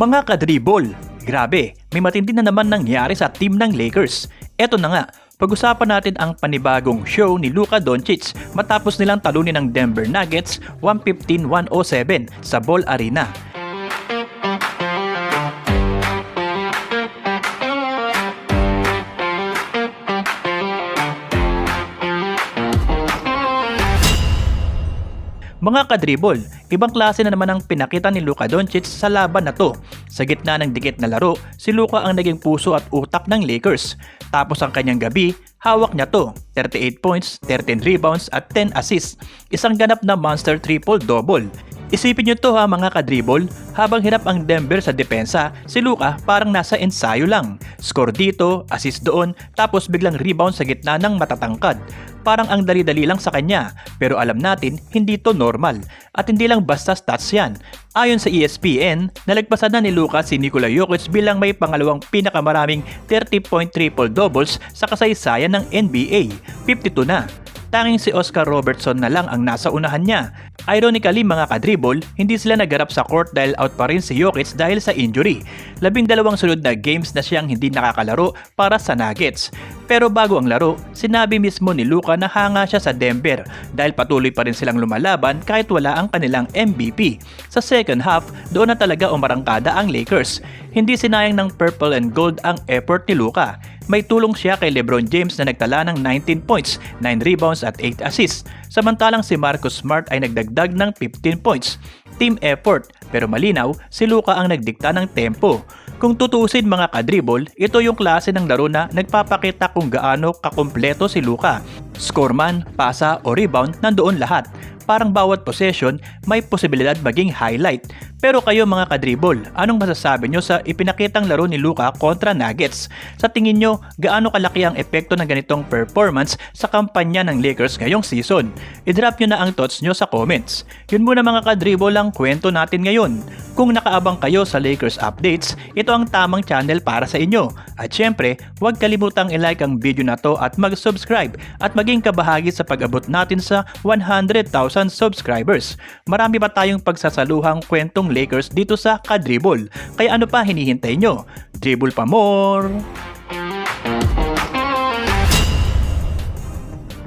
Mga kadribol, grabe, may matindi na naman nangyari sa team ng Lakers. Eto na nga, pag-usapan natin ang panibagong show ni Luka Doncic matapos nilang talunin ng Denver Nuggets 115-107 sa Ball Arena. Mga kadribol, ibang klase na naman ang pinakita ni Luka Doncic sa laban na to. Sa gitna ng dikit na laro, si Luka ang naging puso at utak ng Lakers. Tapos ang kanyang gabi, hawak niya to, 38 points, 13 rebounds at 10 assists. Isang ganap na monster triple-double. Isipin nyo to ha mga kadribol, habang hirap ang Denver sa depensa, si Luka parang nasa ensayo lang. Score dito, assist doon, tapos biglang rebound sa gitna ng matatangkad. Parang ang dali-dali lang sa kanya, pero alam natin hindi to normal. At hindi lang basta stats yan. Ayon sa ESPN, nalagpasan na ni Luka si Nikola Jokic bilang may pangalawang pinakamaraming 30-point triple-doubles sa kasaysayan ng NBA, 52 na. Tanging si Oscar Robertson na lang ang nasa unahan niya. Ironically mga kadribol, hindi sila nagarap sa court dahil out pa rin si Jokic dahil sa injury. 12 sunod na games na siyang hindi nakakalaro para sa Nuggets. Pero bago ang laro, sinabi mismo ni Luka na hanga siya sa Denver dahil patuloy pa rin silang lumalaban kahit wala ang kanilang MVP. Sa second half, doon na talaga umarangkada ang Lakers. Hindi sinayang ng purple and gold ang effort ni Luka. May tulong siya kay LeBron James na nagtala ng 19 points, 9 rebounds at 8 assists. Samantalang si Marcus Smart ay nagdagdag ng 15 points. Team effort, pero malinaw, si Luka ang nagdikta ng tempo. Kung tutusin mga kadribol, ito yung klase ng laro na nagpapakita kung gaano kakumpleto si Luka. Score man, pasa o rebound, nandoon lahat. Parang bawat possession may posibilidad maging highlight. Pero kayo mga kadribol, anong masasabi nyo sa ipinakitang laro ni Luka kontra Nuggets? Sa tingin nyo, gaano kalaki ang epekto ng ganitong performance sa kampanya ng Lakers ngayong season? I-drop nyo na ang thoughts nyo sa comments. Yun muna mga kadribol ang kwento natin ngayon. Kung nakaabang kayo sa Lakers updates, ito ang tamang channel para sa inyo. At syempre, huwag kalimutang i-like ang video na to at mag-subscribe at maging kabahagi sa pag-abot natin sa 100,000 subscribers. Marami pa tayong pagsasaluhang kwentong Lakers dito sa Kadribol. Kaya ano pa hinihintay nyo? Dribble pa more!